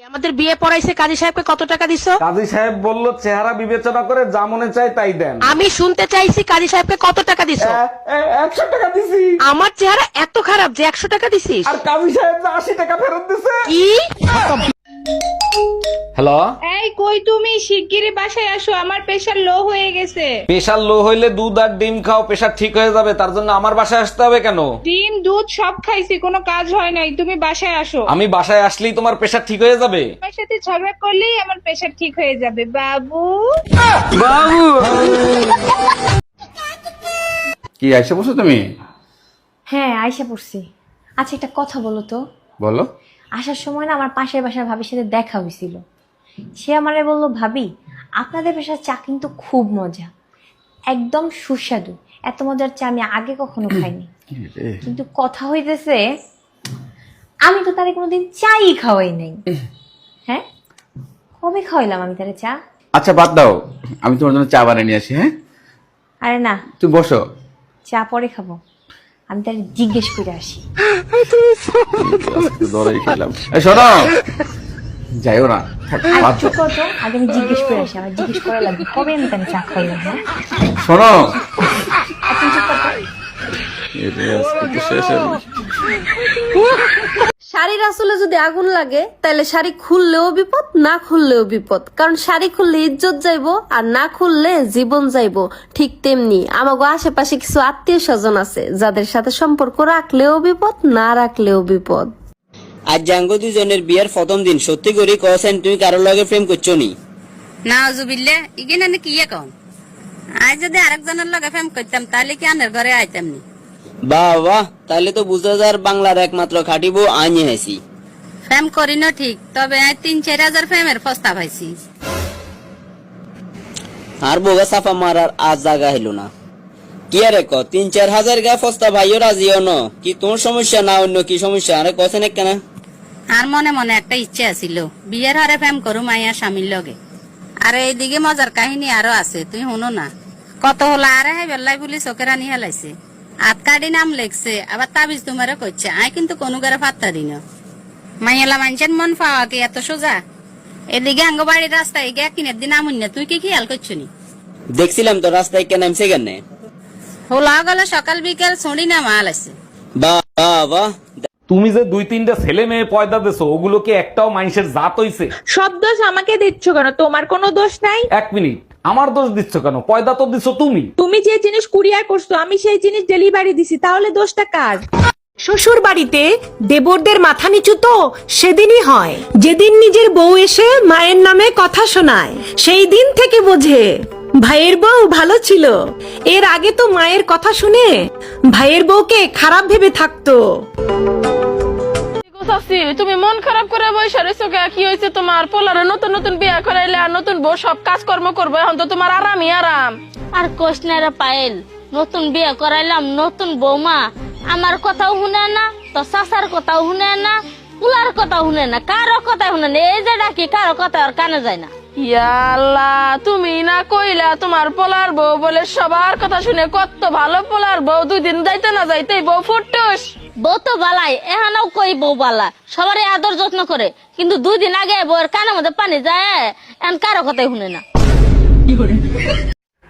আমাদের বিয়ে পড়াইছে কাজী সাহেবকে কত টাকা দিছো? কাজী সাহেব বলল চেহারা বিবেচনা করে যা মনে চায় তাই দেন। আমি শুনতে চাইছি কাজী সাহেবকে কত টাকা দিছো? 100 টাকা দিছি। আমার চেহারা এত খারাপ যে 100 টাকা দিছিস? আর কাজী সাহেব 80 টাকা ফেরত দিছে। কি? হ্যালো, এই কই তুমি? শিগগিরই বাসায় আসো, আমার প্রেশার লো হয়ে গেছে। প্রেশার লো হইলে দুধ আর ডিম খাও, প্রেশার ঠিক হয়ে যাবে। তার জন্য আমার বাসায় আসতে হবে কেন? ডিম দুধ সব খাইছি, কোনো কাজ হয় নাই। তুমি বাসায় আসো। আমি বাসায় আসলেই তোমার প্রেশার ঠিক হয়ে যাবে? আমার সাথে ঝগড়া করলেই আমার প্রেশার ঠিক হয়ে যাবে বাবু। বাবু কি আইসা বসো তুমি? হ্যাঁ আয়সা পড়ছি। আচ্ছা একটা কথা বলো তো, বলো। আসার সময় না আমার পাশের বাসার ভাবির সাথে দেখা হয়েছিল। সে আমারে বললো, ভাবি আপনাদের বাসার চা কিন্তু খুব মজা, একদম সুস্বাদু, এত মজার চা আমি আগে কখনো খাইনি। কিন্তু কথা হইতেছে আমি তো তারে কোনোদিন চাই খাওয়াই নাই। হ্যাঁ কবে খাওয়াইলাম আমি তারে চা? আচ্ছা বাদ দাও, আমি তোমার জন্য চা বানিয়ে নিয়ে আসি। হ্যাঁ আরে না, তুমি বসো। চা পরে খাবো, আমি তারে জিজ্ঞেস করে আসি। দরেই খেলাম। এই শোনো, যাইও না, থাক, আর বাদ চুপ দাও। করো তো, আগে আমি জিজ্ঞেস করে আসি। আমার জিজ্ঞেস করা লাগবে কবে আমি তারে চা খাইলাম। হ্যাঁ শোনো, এখন চুপ করো। আজকে তো শেষ হবে। শাড়ির আসলে যদি আগুন লাগে তাহলে শাড়ি খুললেও বিপদ, না খুললেও বিপদ। কারণ শাড়ি খুললে ইজ্জত যাইবো, আর না খুললে জীবন যাইবো। ঠিক তেমনি আমাগো আশেপাশে কিছু আত্মীয় স্বজন আছে যাদের সাথে সম্পর্ক রাখলেও বিপদ, না রাখলেও বিপদ। আজ জাঙ্গো দুজনের বিয়ের প্রথম দিন, সত্যি করে কছেন তুমি কারোর লগে প্রেম করছো নি? নাউজুবিল্লাহ, ইগেন কি এখন? আজ যদি আরেকজনের লগে প্রেম করতাম তাহলে কি আনের ঘরে আইতাম নি? বাহ বাহ, তাহলে তো বুঝা যার বাংলার একমাত্র খাটিব আইনি হেসি। প্রেম করি না ঠিক, তবে 3-4 হাজার প্রেমের প্রস্তাব পাইছি। আর বোগা সাফা মারার আজ জায়গা হইল না। কি আরে ক 3-4 হাজার গা প্রস্তাব ভাইও রাজিও ন? কি তোর সমস্যা না অন্য কি সমস্যা? আরে কছেন কেন? আর মনে মনে একটা ইচ্ছে আছিল, বিয়ের হারে প্রেম করু মাইয়া স্বামীর লগে। আর এইদিকে মজার কাহিনী আরো আছে, তুই শুনো না। কত হলো আরে হাই বেল্লাই বলি চোখের আনি হেলাইছে, হাত কাটি নাম লেখছে, আবার তাবিজ তোমারও করছে। আই কিন্তু কোনো গারে ফাত্তা দিন। মাইয়ালা মানুষের মন পাওয়া কি এত সোজা? এদিকে আঙ্গ বাড়ির রাস্তায় গিয়ে কিনের দিন আমুন না, তুই কি খেয়াল করছো নি? দেখছিলাম তো রাস্তায় কেন নামছে কেন? হোলা গেল সকাল বিকেল ছড়ি না মাল আছে। বাহ বাহ বাহ। তুমি যে 2-3টা ছেলে মেয়ে পয়দা দিছো, ওগুলো কি একটাও মানুষের জাত হইছে? সব দোষ আমাকে দিচ্ছ কেন? তোমার কোনো দোষ নাই। 1 মিনিট, আমার দোষ দিচ্ছ কেন? পয়দা তো দিছো তুমি। তুমি যে জিনিস কুরিয়ার করছো আমি সেই জিনিস ডেলিভারি দিছি, তাহলে দোষটা কার? শ্বশুর বাড়িতে দেবরদের মাথা নিচু তো সেদিনই হয় যেদিন নিজের বউ এসে মায়ের নামে কথা শোনায়। সেই দিন থেকে বোঝে ভাইয়ের বউ ভালো ছিল। এর আগে তো মায়ের কথা শুনে ভাইয়ের বউকে খারাপ ভেবে থাকতো। তুমি মন খারাপ করে বসে রয়েছো কে? কি হয়েছে তোমার? পোলারে নতুন নতুন বিয়ে করাইলে আর নতুন বউ সব কাজকর্ম করবে, এখন তো তোমার আরামই আরাম। আর কোশনারা পায়েল, নতুন বিয়ে করাইলাম, নতুন বৌমা আমার কথাও শুনে না, তো চাচার কথাও শুনে না, পুলার কথাও শুনে না, কারো কথা শুনে না। এই যে ডাকি কারো কথা আর কানে যায় না। ইয়া আল্লাহ, তুমি না কইলা তোমার পোলার বউ বলে সবার কথা শুনে কত ভালো পোলার বউ, 2 দিন যাইতে না যাইতেই বউ ফুটুস। বউ তো বালাই, এখানেও কই বউ বালা, সবারই আদর যত্ন করে, কিন্তু 2 দিন আগে বউয়ের কানের মধ্যে পানি যায়, এখন কারো কথাই শুনে না।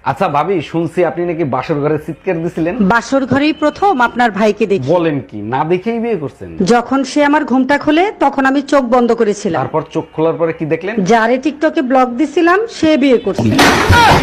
আচ্ছা ভাবি, শুনছি আপনি নাকি বাসর ঘরে চিৎকার দিছিলেন। বাসর ঘরেই প্রথম আপনার ভাইকে দেখি। বলেন কি? না দেখেই বিয়ে করছেন? যখন সে আমার ঘুমটা খোলে তখন আমি চোখ বন্ধ করেছিলাম। তারপর চোখ খোলার পরে কি দেখলেন? যারে টিকটকে ব্লক দিছিলাম সে বিয়ে করছে।